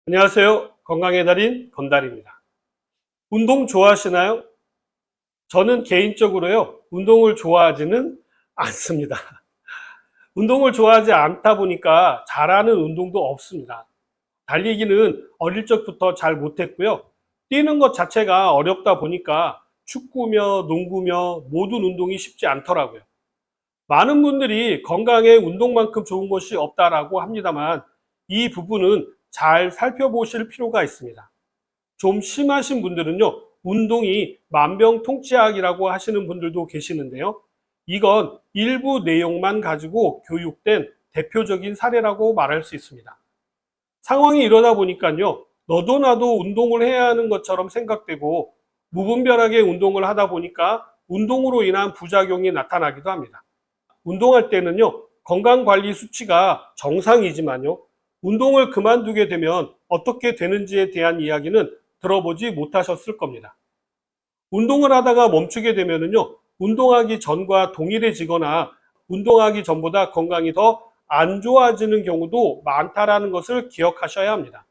안녕하세요. 건강의 달인 건달입니다. 운동 좋아하시나요? 저는 개인적으로요, 운동을 좋아하지는 않습니다. 운동을 좋아하지 않다 보니까 잘하는 운동도 없습니다. 달리기는 어릴 적부터 잘 못했고요. 뛰는 것 자체가 어렵다 보니까 축구며 농구며 모든 운동이 쉽지 않더라고요. 많은 분들이 건강에 운동만큼 좋은 것이 없다라고 합니다만 이 부분은 잘 살펴보실 필요가 있습니다. 좀 심하신 분들은요, 운동이 만병통치약이라고 하시는 분들도 계시는데요. 이건 일부 내용만 가지고 교육된 대표적인 사례라고 말할 수 있습니다. 상황이 이러다 보니까요, 너도 나도 운동을 해야 하는 것처럼 생각되고 무분별하게 운동을 하다 보니까 운동으로 인한 부작용이 나타나기도 합니다. 운동할 때는요, 건강관리 수치가 정상이지만요, 운동을 그만두게 되면 어떻게 되는지에 대한 이야기는 들어보지 못하셨을 겁니다. 운동을 하다가 멈추게 되면요, 운동하기 전과 동일해지거나 운동하기 전보다 건강이 더 안 좋아지는 경우도 많다라는 것을 기억하셔야 합니다.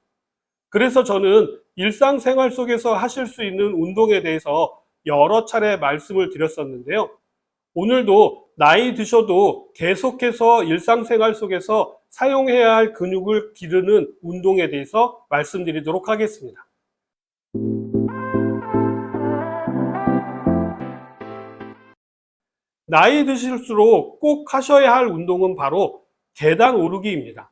그래서 저는 일상생활 속에서 하실 수 있는 운동에 대해서 여러 차례 말씀을 드렸었는데요. 오늘도 나이 드셔도 계속해서 일상생활 속에서 사용해야 할 근육을 기르는 운동에 대해서 말씀드리도록 하겠습니다. 나이 드실수록 꼭 하셔야 할 운동은 바로 계단 오르기입니다.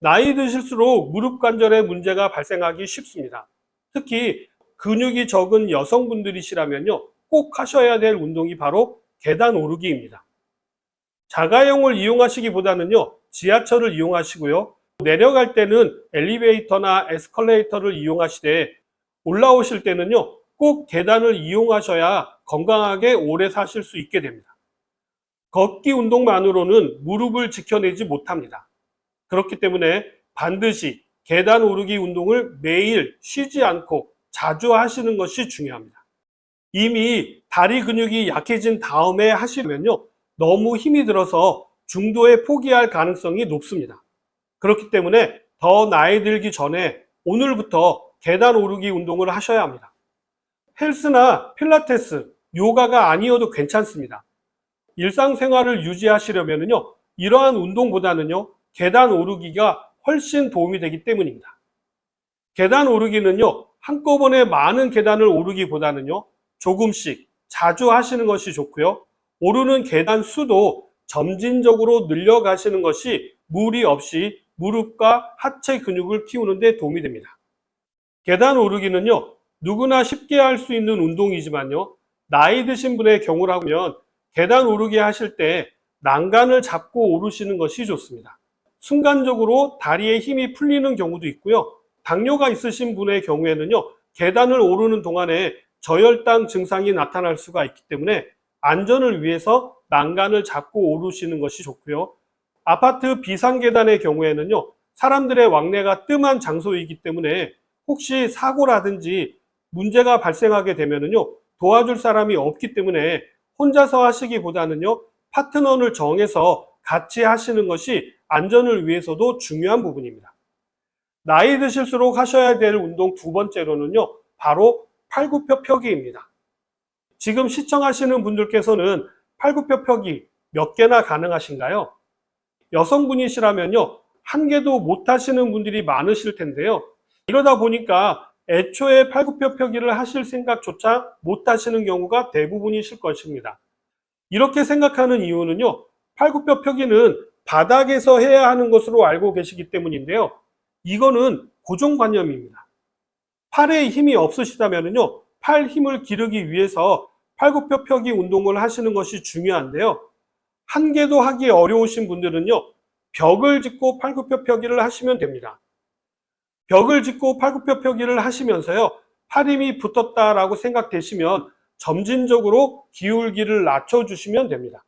나이 드실수록 무릎 관절에 문제가 발생하기 쉽습니다. 특히 근육이 적은 여성분들이시라면요, 꼭 하셔야 될 운동이 바로 계단 오르기입니다. 자가용을 이용하시기보다는요, 지하철을 이용하시고요, 내려갈 때는 엘리베이터나 에스컬레이터를 이용하시되 올라오실 때는요, 꼭 계단을 이용하셔야 건강하게 오래 사실 수 있게 됩니다. 걷기 운동만으로는 무릎을 지켜내지 못합니다. 그렇기 때문에 반드시 계단 오르기 운동을 매일 쉬지 않고 자주 하시는 것이 중요합니다. 이미 다리 근육이 약해진 다음에 하시면요, 너무 힘이 들어서 중도에 포기할 가능성이 높습니다. 그렇기 때문에 더 나이 들기 전에 오늘부터 계단 오르기 운동을 하셔야 합니다. 헬스나 필라테스, 요가가 아니어도 괜찮습니다. 일상생활을 유지하시려면요, 이러한 운동보다는요, 계단 오르기가 훨씬 도움이 되기 때문입니다. 계단 오르기는요, 한꺼번에 많은 계단을 오르기보다는요, 조금씩 자주 하시는 것이 좋고요. 오르는 계단 수도 점진적으로 늘려가시는 것이 무리 없이 무릎과 하체 근육을 키우는 데 도움이 됩니다. 계단 오르기는요, 누구나 쉽게 할 수 있는 운동이지만요, 나이 드신 분의 경우라면 계단 오르기 하실 때 난간을 잡고 오르시는 것이 좋습니다. 순간적으로 다리에 힘이 풀리는 경우도 있고요. 당뇨가 있으신 분의 경우에는요, 계단을 오르는 동안에 저혈당 증상이 나타날 수가 있기 때문에 안전을 위해서 난간을 잡고 오르시는 것이 좋고요. 아파트 비상계단의 경우에는요, 사람들의 왕래가 뜸한 장소이기 때문에 혹시 사고라든지 문제가 발생하게 되면요, 도와줄 사람이 없기 때문에 혼자서 하시기보다는요, 파트너를 정해서 같이 하시는 것이 안전을 위해서도 중요한 부분입니다. 나이 드실수록 하셔야 될 운동 두 번째로는요, 바로 팔굽혀펴기입니다. 지금 시청하시는 분들께서는 팔굽혀펴기 몇 개나 가능하신가요? 여성분이시라면요, 한 개도 못 하시는 분들이 많으실 텐데요. 이러다 보니까 애초에 팔굽혀펴기를 하실 생각조차 못 하시는 경우가 대부분이실 것입니다. 이렇게 생각하는 이유는요, 팔굽혀펴기는 바닥에서 해야 하는 것으로 알고 계시기 때문인데요. 이거는 고정관념입니다. 팔에 힘이 없으시다면요, 팔 힘을 기르기 위해서 팔굽혀펴기 운동을 하시는 것이 중요한데요. 한 개도 하기 어려우신 분들은요, 벽을 짚고 팔굽혀펴기를 하시면 됩니다. 벽을 짚고 팔굽혀펴기를 하시면서요, 팔 힘이 붙었다라고 생각되시면 점진적으로 기울기를 낮춰주시면 됩니다.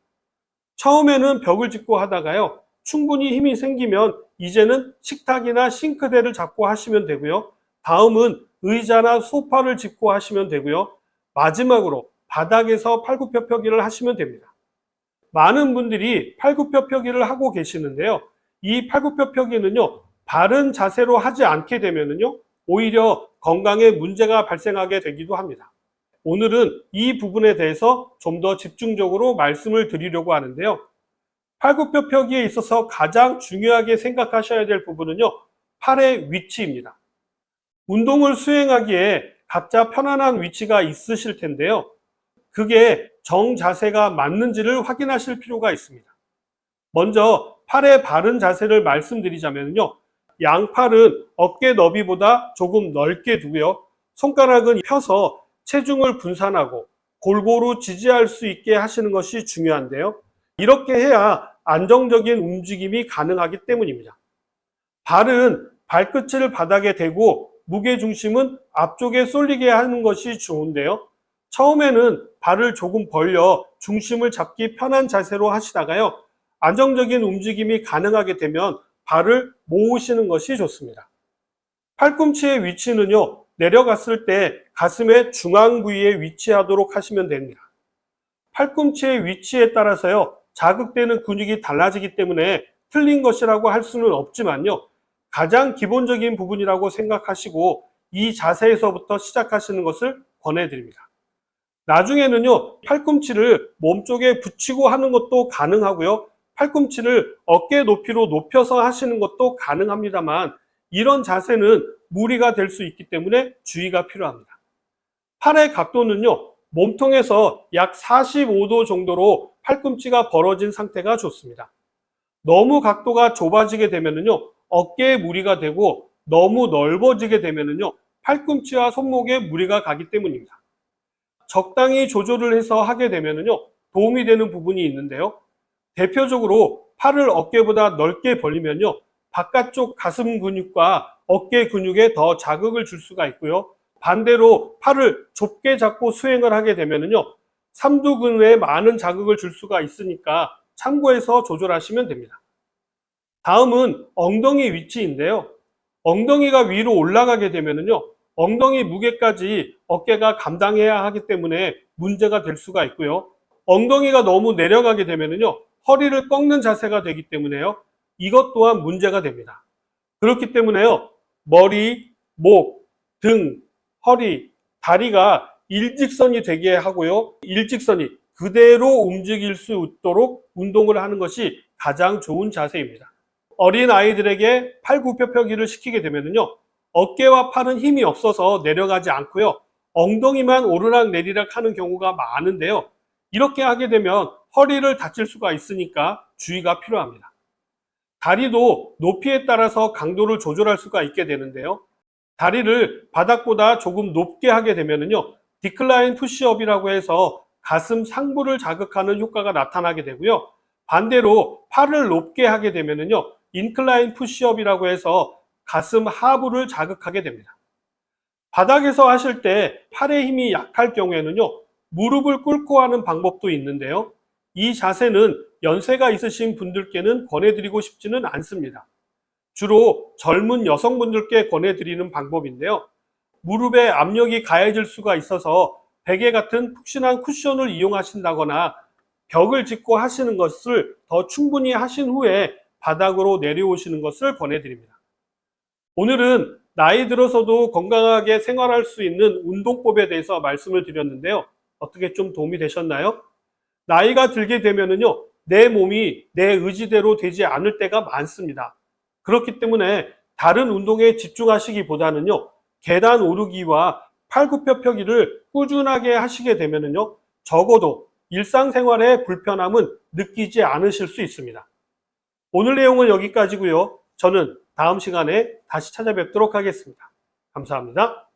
처음에는 벽을 짚고 하다가요, 충분히 힘이 생기면 이제는 식탁이나 싱크대를 잡고 하시면 되고요. 다음은 의자나 소파를 짚고 하시면 되고요. 마지막으로 바닥에서 팔굽혀펴기를 하시면 됩니다. 많은 분들이 팔굽혀펴기를 하고 계시는데요. 이 팔굽혀펴기는요, 바른 자세로 하지 않게 되면은요, 오히려 건강에 문제가 발생하게 되기도 합니다. 오늘은 이 부분에 대해서 좀 더 집중적으로 말씀을 드리려고 하는데요. 팔굽혀펴기에 있어서 가장 중요하게 생각하셔야 될 부분은요, 팔의 위치입니다. 운동을 수행하기에 각자 편안한 위치가 있으실 텐데요. 그게 정자세가 맞는지를 확인하실 필요가 있습니다. 먼저 팔의 바른 자세를 말씀드리자면요. 양팔은 어깨 너비보다 조금 넓게 두고요. 손가락은 펴서 체중을 분산하고 골고루 지지할 수 있게 하시는 것이 중요한데요. 이렇게 해야 안정적인 움직임이 가능하기 때문입니다. 발은 발끝을 바닥에 대고 무게중심은 앞쪽에 쏠리게 하는 것이 좋은데요. 처음에는 발을 조금 벌려 중심을 잡기 편한 자세로 하시다가요. 안정적인 움직임이 가능하게 되면 발을 모으시는 것이 좋습니다. 팔꿈치의 위치는요, 내려갔을 때 가슴의 중앙 부위에 위치하도록 하시면 됩니다. 팔꿈치의 위치에 따라서요, 자극되는 근육이 달라지기 때문에 틀린 것이라고 할 수는 없지만요, 가장 기본적인 부분이라고 생각하시고 이 자세에서부터 시작하시는 것을 권해드립니다. 나중에는요, 팔꿈치를 몸쪽에 붙이고 하는 것도 가능하고요, 팔꿈치를 어깨 높이로 높여서 하시는 것도 가능합니다만 이런 자세는 무리가 될 수 있기 때문에 주의가 필요합니다. 팔의 각도는요, 몸통에서 약 45도 정도로 팔꿈치가 벌어진 상태가 좋습니다. 너무 각도가 좁아지게 되면요, 어깨에 무리가 되고 너무 넓어지게 되면요, 팔꿈치와 손목에 무리가 가기 때문입니다. 적당히 조절을 해서 하게 되면요, 도움이 되는 부분이 있는데요. 대표적으로 팔을 어깨보다 넓게 벌리면요, 바깥쪽 가슴 근육과 어깨 근육에 더 자극을 줄 수가 있고요. 반대로 팔을 좁게 잡고 수행을 하게 되면요, 삼두근에 많은 자극을 줄 수가 있으니까 참고해서 조절하시면 됩니다. 다음은 엉덩이 위치인데요. 엉덩이가 위로 올라가게 되면요, 엉덩이 무게까지 어깨가 감당해야 하기 때문에 문제가 될 수가 있고요. 엉덩이가 너무 내려가게 되면요, 허리를 꺾는 자세가 되기 때문에요, 이것 또한 문제가 됩니다. 그렇기 때문에요, 머리, 목, 등, 허리, 다리가 일직선이 되게 하고요, 일직선이 그대로 움직일 수 있도록 운동을 하는 것이 가장 좋은 자세입니다. 어린 아이들에게 팔굽혀펴기를 시키게 되면요, 어깨와 팔은 힘이 없어서 내려가지 않고요, 엉덩이만 오르락 내리락 하는 경우가 많은데요, 이렇게 하게 되면 허리를 다칠 수가 있으니까 주의가 필요합니다. 다리도 높이에 따라서 강도를 조절할 수가 있게 되는데요. 다리를 바닥보다 조금 높게 하게 되면요, 디클라인 푸시업이라고 해서 가슴 상부를 자극하는 효과가 나타나게 되고요. 반대로 팔을 높게 하게 되면요, 인클라인 푸시업이라고 해서 가슴 하부를 자극하게 됩니다. 바닥에서 하실 때 팔의 힘이 약할 경우에는요, 무릎을 꿇고 하는 방법도 있는데요. 이 자세는 연세가 있으신 분들께는 권해드리고 싶지는 않습니다. 주로 젊은 여성분들께 권해드리는 방법인데요. 무릎에 압력이 가해질 수가 있어서 베개 같은 푹신한 쿠션을 이용하신다거나 벽을 짚고 하시는 것을 더 충분히 하신 후에 바닥으로 내려오시는 것을 권해드립니다. 오늘은 나이 들어서도 건강하게 생활할 수 있는 운동법에 대해서 말씀을 드렸는데요. 어떻게 좀 도움이 되셨나요? 나이가 들게 되면은요, 내 몸이 내 의지대로 되지 않을 때가 많습니다. 그렇기 때문에 다른 운동에 집중하시기보다는요, 계단 오르기와 팔굽혀펴기를 꾸준하게 하시게 되면은요, 적어도 일상생활의 불편함은 느끼지 않으실 수 있습니다. 오늘 내용은 여기까지고요. 저는 다음 시간에 다시 찾아뵙도록 하겠습니다. 감사합니다.